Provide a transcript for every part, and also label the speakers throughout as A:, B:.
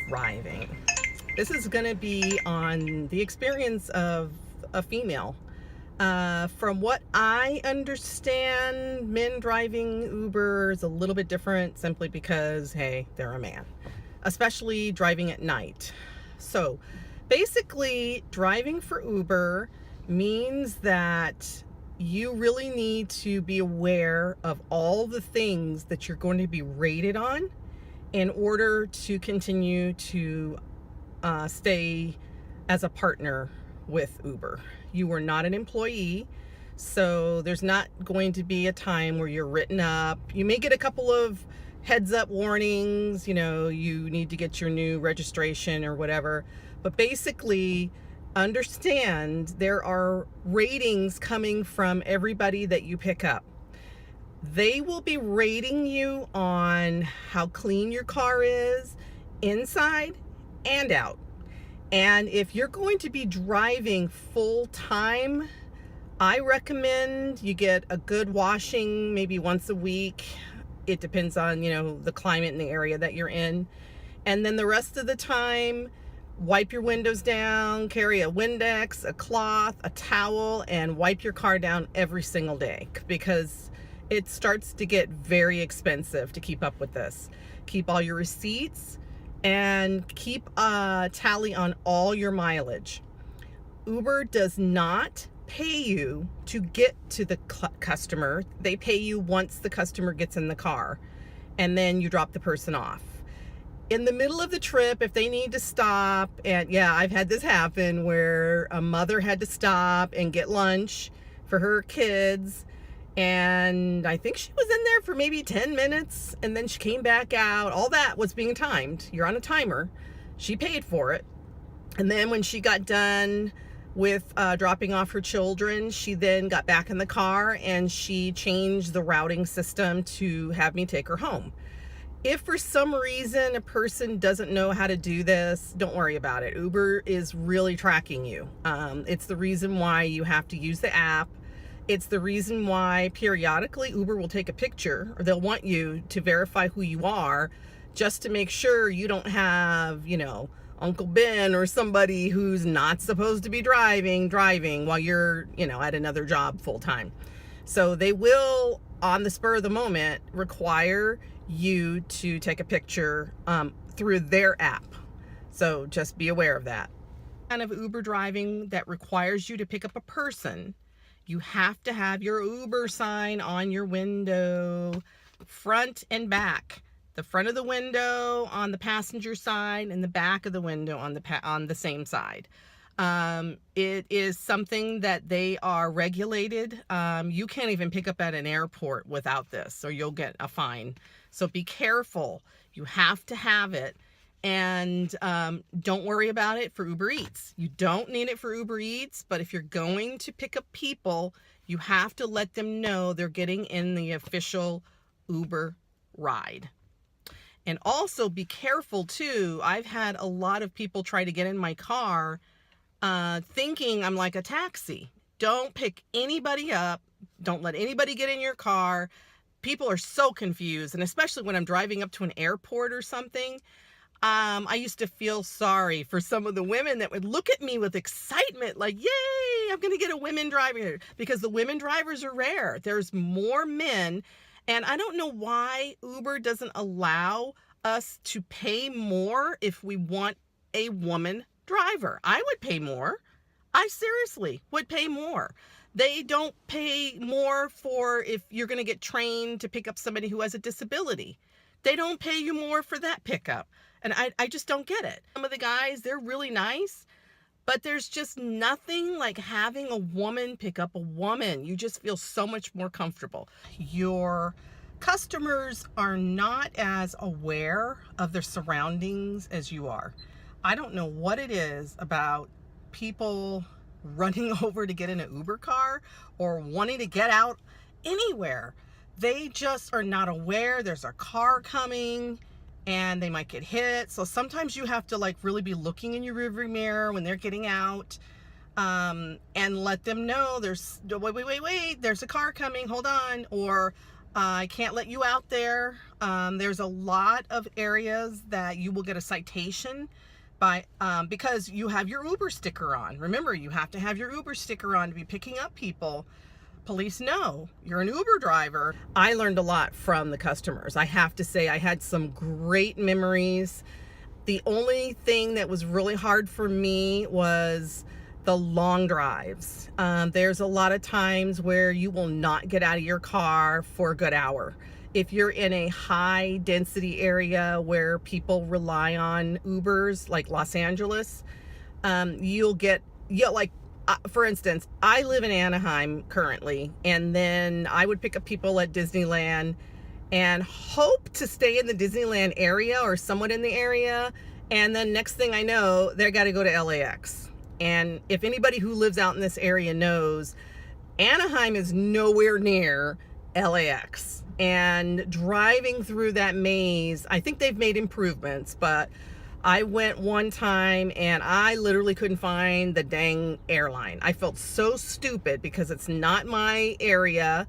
A: driving. This is going to be on the experience of a female. From what I understand, men driving Uber is a little bit different simply because, hey, they're a man, especially driving at night. So basically, driving for Uber means that you really need to be aware of all the things that you're going to be rated on in order to continue to stay as a partner with Uber. You are not an employee, so there's not going to be a time where you're written up. You may get a couple of heads up warnings, you need to get your new registration or whatever, but basically understand there are ratings coming from everybody that you pick up. They will be rating you on how clean your car is, inside and out. And if you're going to be driving full time, I recommend you get a good washing maybe once a week. It depends on, the climate and the area that you're in. And then the rest of the time, wipe your windows down, carry a Windex, a cloth, a towel, and wipe your car down every single day, because it starts to get very expensive to keep up with this. Keep all your receipts and keep a tally on all your mileage. Uber does not pay you to get to the customer. They pay you once the customer gets in the car, and then you drop the person off. In the middle of the trip, if they need to stop, and yeah, I've had this happen where a mother had to stop and get lunch for her kids, and I think she was in there for maybe 10 minutes, and then she came back out. All that was being timed. You're on a timer. She paid for it. And then when she got done with dropping off her children, she then got back in the car and she changed the routing system to have me take her home. If for some reason a person doesn't know how to do this, don't worry about it. Uber is really tracking you. It's the reason why you have to use the app. It's the reason why periodically Uber will take a picture, or they'll want you to verify who you are, just to make sure you don't have, Uncle Ben or somebody who's not supposed to be driving while you're, at another job full time. So they will, on the spur of the moment, require you to take a picture through their app. So just be aware of that. Kind of Uber driving that requires you to pick up a person, you have to have your Ober Sign on your window, front and back. The front of the window on the passenger side and the back of the window on the same side. It is something that they are regulated. You can't even pick up at an airport without this, or you'll get a fine. So be careful. You have to have it. And don't worry about it for Uber Eats. You don't need it for Uber Eats, but if you're going to pick up people, you have to let them know they're getting in the official Uber ride. And also be careful too. I've had a lot of people try to get in my car thinking I'm like a taxi. Don't pick anybody up. Don't let anybody get in your car. People are so confused, and especially when I'm driving up to an airport or something. I used to feel sorry for some of the women that would look at me with excitement, like, yay, I'm going to get a women driver, because the women drivers are rare. There's more men. And I don't know why Uber doesn't allow us to pay more if we want a woman driver. I would pay more. I seriously would pay more. They don't pay more for if you're going to get trained to pick up somebody who has a disability. They don't pay you more for that pickup. And I just don't get it. Some of the guys, they're really nice, but there's just nothing like having a woman pick up a woman. You just feel so much more comfortable. Your customers are not as aware of their surroundings as you are. I don't know what it is about people running over to get in an Uber car or wanting to get out anywhere. They just are not aware there's a car coming and they might get hit. So sometimes you have to really be looking in your rearview mirror when they're getting out, and let them know wait, there's a car coming, hold on. Or I can't let you out there. There's a lot of areas that you will get a citation by because you have your Uber sticker on. Remember, you have to have your Uber sticker on to be picking up people. Police know you're an Uber driver. I learned a lot from the customers. I have to say, I had some great memories. The only thing that was really hard for me was the long drives. There's a lot of times where you will not get out of your car for a good hour. If you're in a high density area where people rely on Ubers, like Los Angeles, you'll get, like, for instance, I live in Anaheim currently, and then I would pick up people at Disneyland and hope to stay in the Disneyland area or somewhat in the area. And then next thing I know, they got to go to LAX. And if anybody who lives out in this area knows, Anaheim is nowhere near LAX. And driving through that maze, I think they've made improvements, but I went one time and I literally couldn't find the dang airline. I felt so stupid because it's not my area.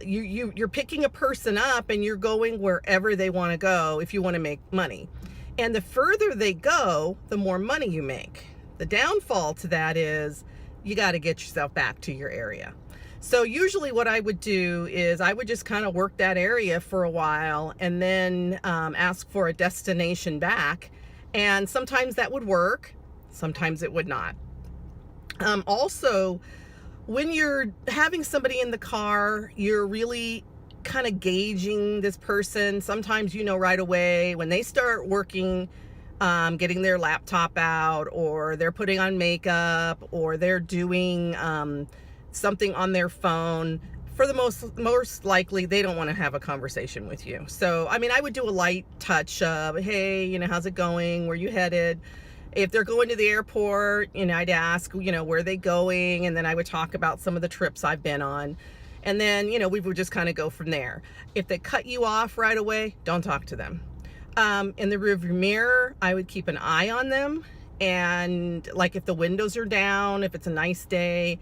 A: You're picking a person up and you're going wherever they want to go if you want to make money. And the further they go, the more money you make. The downfall to that is you got to get yourself back to your area. So usually what I would do is I would just kind of work that area for a while and then ask for a destination back. And sometimes that would work, sometimes it would not. Also, when you're having somebody in the car, you're really kind of gauging this person. Sometimes you know right away when they start working, getting their laptop out, or they're putting on makeup, or they're doing something on their phone. For the most likely, they don't want to have a conversation with you. So, I mean, I would do a light touch of, hey, how's it going? Where you headed? If they're going to the airport, I'd ask, where are they going? And then I would talk about some of the trips I've been on. And then, we would just kind of go from there. If they cut you off right away, don't talk to them. In the rearview mirror, I would keep an eye on them. And like if the windows are down, if it's a nice day,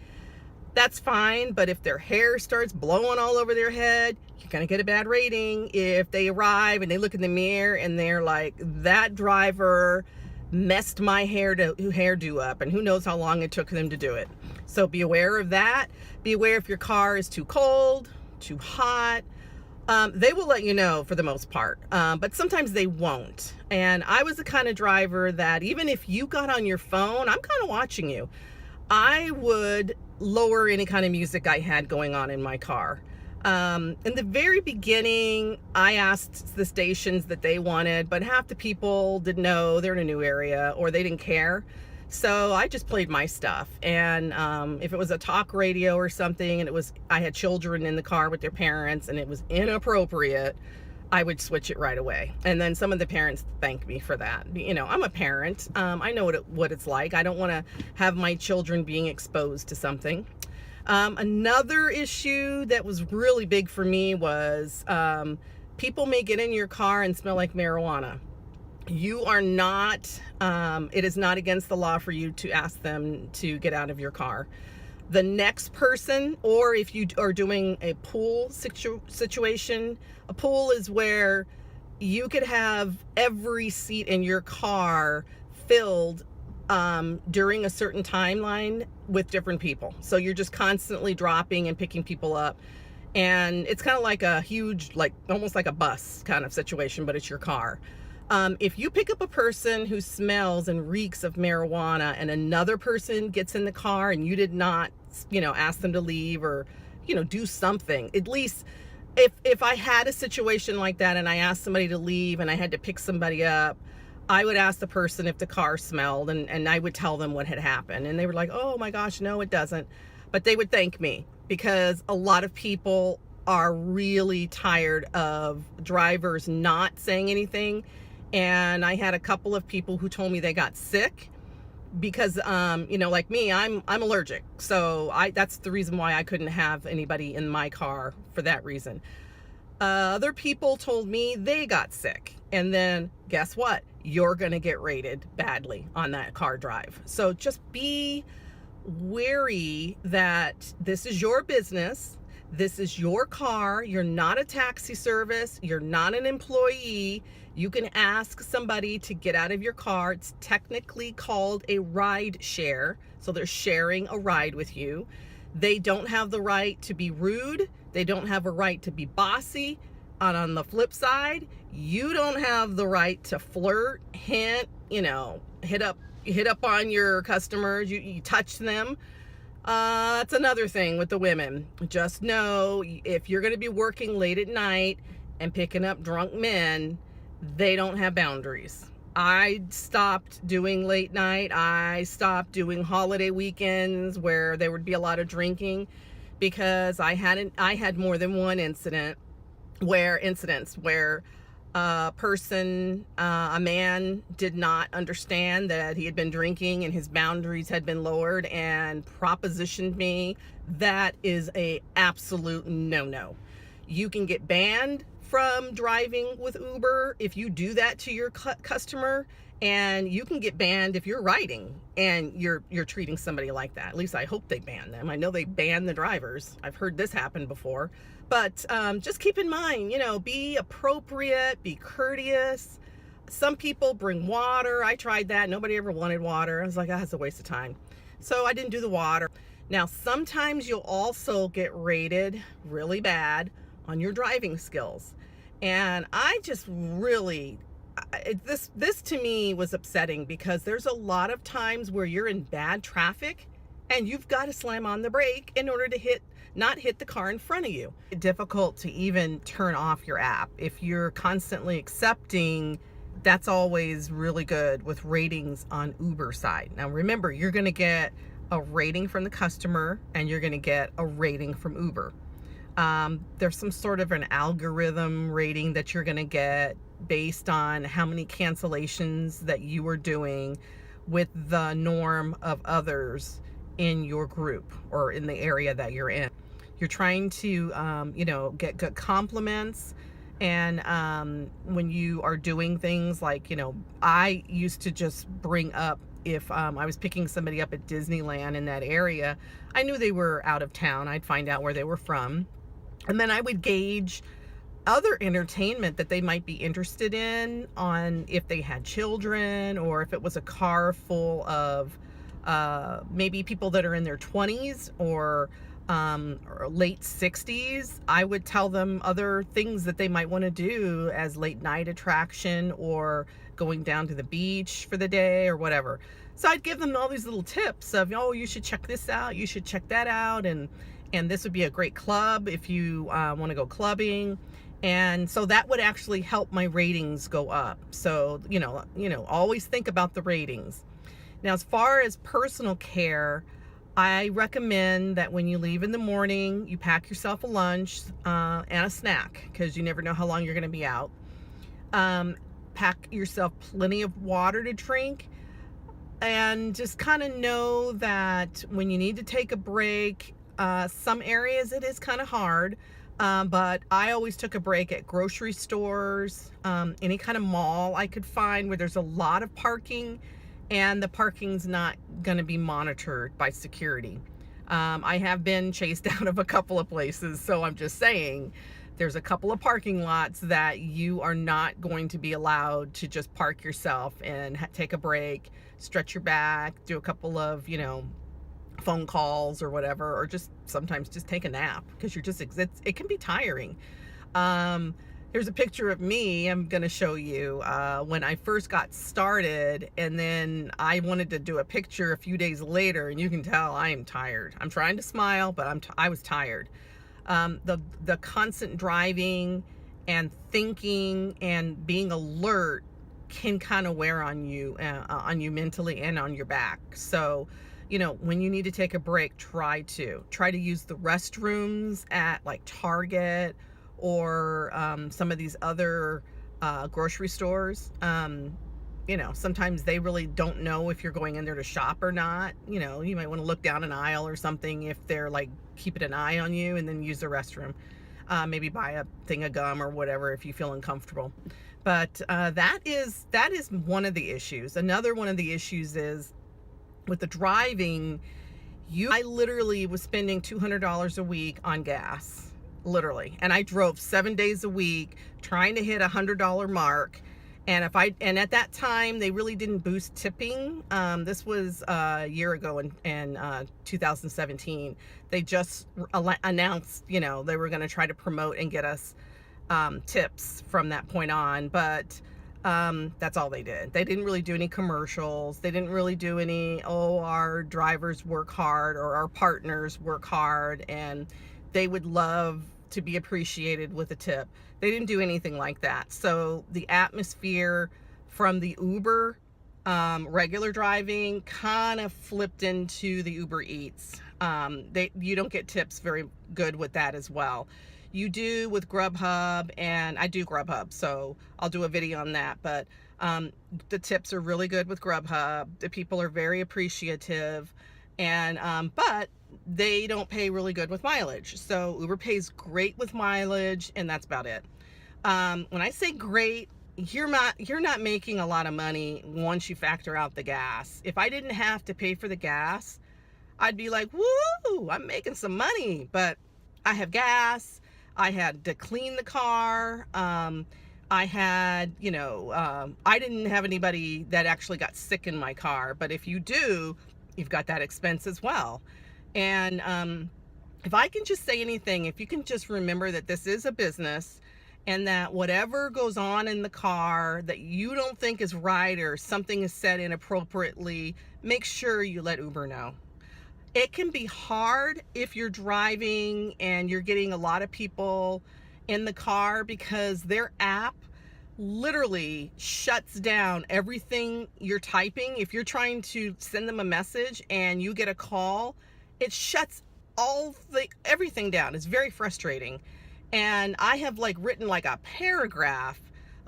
A: that's fine. But if their hair starts blowing all over their head, you're going to get a bad rating. If they arrive and they look in the mirror and they're like, that driver messed my hairdo up, and who knows how long it took them to do it. So be aware of that. Be aware if your car is too cold, too hot. They will let you know for the most part, but sometimes they won't. And I was the kind of driver that even if you got on your phone, I'm kind of watching you. I would lower any kind of music I had going on in my car. In the very beginning, I asked the stations that they wanted, but half the people didn't know they're in a new area or they didn't care. So I just played my stuff. And if it was a talk radio or something and I had children in the car with their parents and it was inappropriate, I would switch it right away. And then some of the parents thank me for that. I'm a parent. I know what it's like. I don't want to have my children being exposed to something. Another issue that was really big for me was people may get in your car and smell like marijuana. You are not, it is not against the law for you to ask them to get out of your car. The next person, or if you are doing a pool situation, a pool is where you could have every seat in your car filled during a certain timeline with different people. So you're just constantly dropping and picking people up. And it's kind of like a huge, almost like a bus kind of situation, but it's your car. If you pick up a person who smells and reeks of marijuana and another person gets in the car and you did not, ask them to leave or, do something, at least if I had a situation like that and I asked somebody to leave and I had to pick somebody up, I would ask the person if the car smelled and I would tell them what had happened. And they were like, oh my gosh, no, it doesn't. But they would thank me because a lot of people are really tired of drivers not saying anything. And I had a couple of people who told me they got sick because, like me, I'm allergic. So that's the reason why I couldn't have anybody in my car for that reason. Other people told me they got sick. And then guess what? You're going to get rated badly on that car drive. So just be wary that this is your business. This is your car. You're not a taxi service. You're not an employee. You can ask somebody to get out of your car. It's technically called a ride share. So they're sharing a ride with you. They don't have the right to be rude. They don't have a right to be bossy. And on the flip side, you don't have the right to flirt, hint, hit up on your customers. You touch them. That's another thing with the women. Just know, if you're going to be working late at night and picking up drunk men, they don't have boundaries. I stopped doing late night. I stopped doing holiday weekends where there would be a lot of drinking, because I had more than one incidents where a man did not understand that he had been drinking and his boundaries had been lowered and propositioned me. That is a absolute no-no. You can get banned from driving with Uber if you do that to your customer, and you can get banned if you're riding and you're treating somebody like that. At least I hope they ban them. I know they ban the drivers. I've heard this happen before. But just keep in mind, be appropriate, be courteous. Some people bring water. I tried that. Nobody ever wanted water. I was like, that's a waste of time. So I didn't do the water. Now, sometimes you'll also get rated really bad on your driving skills. And I just really, this to me was upsetting, because there's a lot of times where you're in bad traffic and you've got to slam on the brake in order to not hit the car in front of you. It's difficult to even turn off your app. If you're constantly accepting, that's always really good with ratings on Uber side. Now remember, you're going to get a rating from the customer and you're going to get a rating from Uber. There's some sort of an algorithm rating that you're going to get based on how many cancellations that you are doing with the norm of others in your group or in the area that you're in. You're trying to, get good compliments. And when you are doing things like, I used to just bring up, if I was picking somebody up at Disneyland in that area, I knew they were out of town. I'd find out where they were from. And then I would gauge other entertainment that they might be interested in, on if they had children, or if it was a car full of maybe people that are in their 20s or late 60s. I would tell them other things that they might want to do as late night attraction, or going down to the beach for the day or whatever. So I'd give them all these little tips of, you should check this out, you should check that out, and this would be a great club if you want to go clubbing. And so that would actually help my ratings go up. So, always think about the ratings. Now, as far as personal care, I recommend that when you leave in the morning, you pack yourself a lunch and a snack, because you never know how long you're going to be out. Pack yourself plenty of water to drink, and just kind of know that when you need to take a break, some areas it is kind of hard, but I always took a break at grocery stores, any kind of mall I could find where there's a lot of parking and the parking's not going to be monitored by security. I have been chased out of a couple of places, so I'm just saying there's a couple of parking lots that you are not going to be allowed to just park yourself and take a break, stretch your back, do a couple of, phone calls or whatever, or just sometimes just take a nap, because it can be tiring. Here's a picture of me I'm going to show you when I first got started, and then I wanted to do a picture a few days later, and you can tell I am tired. I'm trying to smile, but I was tired. The constant driving and thinking and being alert can kind of wear on you mentally and on your back. So, when you need to take a break, try to use the restrooms at like Target or some of these other grocery stores. Sometimes they really don't know if you're going in there to shop or not. You might want to look down an aisle or something if they're like keeping an eye on you, and then use the restroom. Maybe buy a thing of gum or whatever if you feel uncomfortable. But that is one of the issues. Another one of the issues is with the driving I literally was spending $200 a week on gas, literally. And I drove 7 days a week trying to hit $100 mark. And at that time, they really didn't boost tipping. This was a year ago in 2017. They just announced, they were going to try to promote and get us tips from that point on. But that's all they did. They didn't really do any commercials. They didn't really do any, oh, our drivers work hard or our partners work hard and they would love to be appreciated with a tip. They didn't do anything like that. So the atmosphere from the Uber regular driving kind of flipped into the Uber Eats. You don't get tips very good with that as well. You do with Grubhub, and I do Grubhub, so I'll do a video on that. But the tips are really good with Grubhub. The people are very appreciative, and but they don't pay really good with mileage. So Uber pays great with mileage, and that's about it. When I say great, you're not making a lot of money once you factor out the gas. If I didn't have to pay for the gas, I'd be like, woo, I'm making some money. But I have gas. I had to clean the car. I had, I didn't have anybody that actually got sick in my car. But if you do, you've got that expense as well. And if I can just say anything, if you can just remember that this is a business and that whatever goes on in the car that you don't think is right or something is said inappropriately, make sure you let Uber know. It can be hard if you're driving and you're getting a lot of people in the car because their app literally shuts down everything you're typing. If you're trying to send them a message and you get a call, it shuts everything down. It's very frustrating. And I have written a paragraph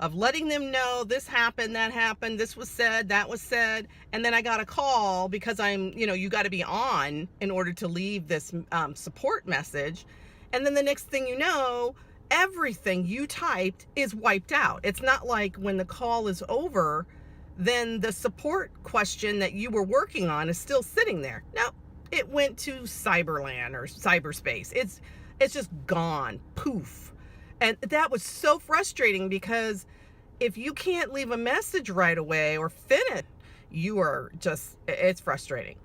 A: of letting them know this happened, that happened, this was said, that was said, and then I got a call because you got to be on in order to leave this support message. And then the next thing you know, everything you typed is wiped out. It's not like when the call is over, then the support question that you were working on is still sitting there. No, it went to cyberland or cyberspace. It's just gone, poof. And that was so frustrating because if you can't leave a message right away or finish, it's frustrating.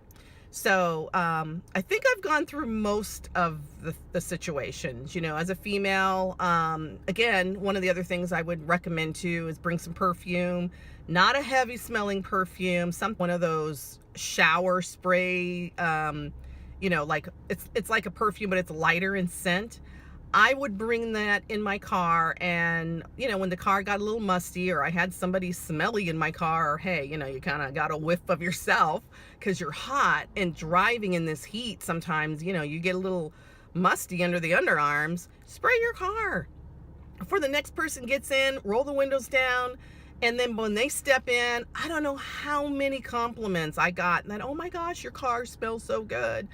A: So I think I've gone through most of the situations, as a female. Again, one of the other things I would recommend too is bring some perfume, not a heavy smelling perfume, one of those shower spray, it's like a perfume, but it's lighter in scent. I would bring that in my car, and when the car got a little musty or I had somebody smelly in my car, or hey, you kind of got a whiff of yourself because you're hot and driving in this heat. Sometimes you get a little musty under the underarms. Spray your car before the next person gets in. Roll the windows down, and then when they step in, I don't know how many compliments I got that, oh my gosh, your car smells so good.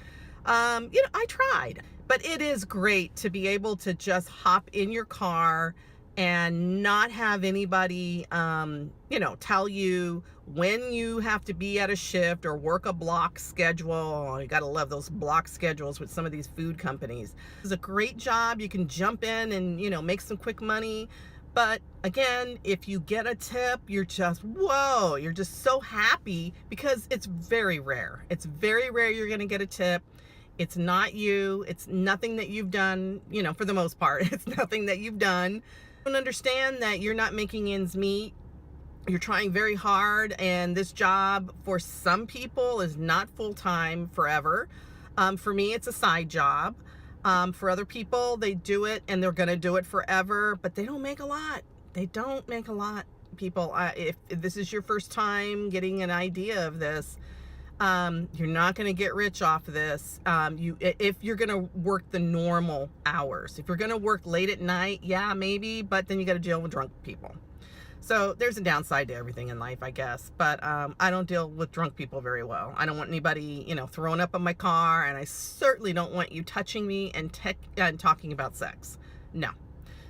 A: I tried. But it is great to be able to just hop in your car and not have anybody, tell you when you have to be at a shift or work a block schedule. Oh, you got to love those block schedules with some of these food companies. It's a great job. You can jump in and, make some quick money. But again, if you get a tip, you're just, whoa, you're just so happy because it's very rare. It's very rare you're going to get a tip. It's not you. It's nothing that you've done, for the most part. It's nothing that you've done. I don't understand that you're not making ends meet. You're trying very hard, and this job for some people is not full-time forever. For me, it's a side job. For other people, they do it and they're going to do it forever, but they don't make a lot. They don't make a lot, people. If this is your first time getting an idea of this, you're not going to get rich off of this. If you're going to work the normal hours, if you're going to work late at night, yeah, maybe, but then you got to deal with drunk people. So there's a downside to everything in life, I guess. But I don't deal with drunk people very well. I don't want anybody, throwing up on my car, and I certainly don't want you touching me and talking about sex. No.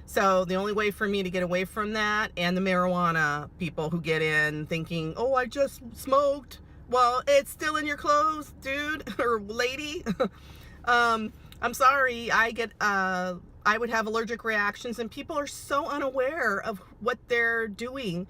A: So the only way for me to get away from that, and the marijuana people who get in thinking, oh, I just smoked. Well, it's still in your clothes, dude or lady. I'm sorry. I would have allergic reactions, and people are so unaware of what they're doing.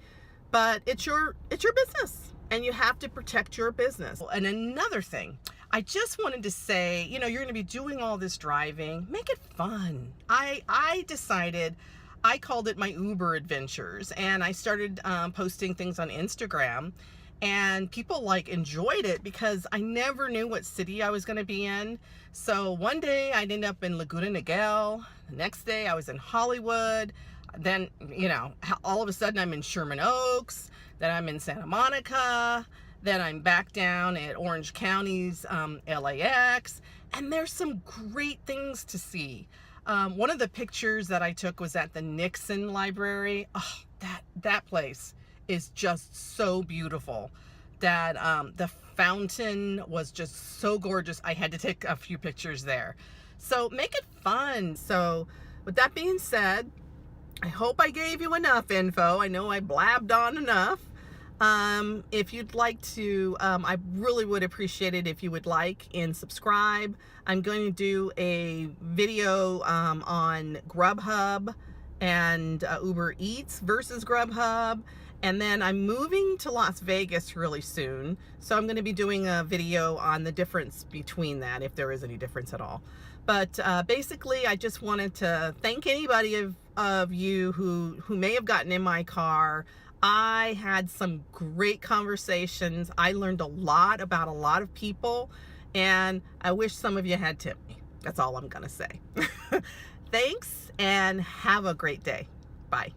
A: But it's your business, and you have to protect your business. And another thing, I just wanted to say, you know, you're going to be doing all this driving. Make it fun. I decided, I called it my Uber adventures, and I started posting things on Instagram, and people like enjoyed it because I never knew what city I was going to be in. So one day I'd end up in Laguna Niguel. The next day I was in Hollywood. Then, you know, all of a sudden I'm in Sherman Oaks. Then I'm in Santa Monica. Then I'm back down at Orange County's LAX. And there's some great things to see. One of the pictures that I took was at the Nixon Library. Oh, that place is just so beautiful. That the fountain was just so gorgeous. I had to take a few pictures there. So make it fun. So with that being said, I hope I gave you enough info. I know I blabbed on enough. If you'd like to, I really would appreciate it if you would like and subscribe. I'm going to do a video on Grubhub and Uber Eats versus Grubhub. And then I'm moving to Las Vegas really soon. So I'm going to be doing a video on the difference between that, if there is any difference at all. But basically, I just wanted to thank anybody of you who may have gotten in my car. I had some great conversations. I learned a lot about a lot of people, and I wish some of you had tipped me. That's all I'm going to say. Thanks, and have a great day. Bye.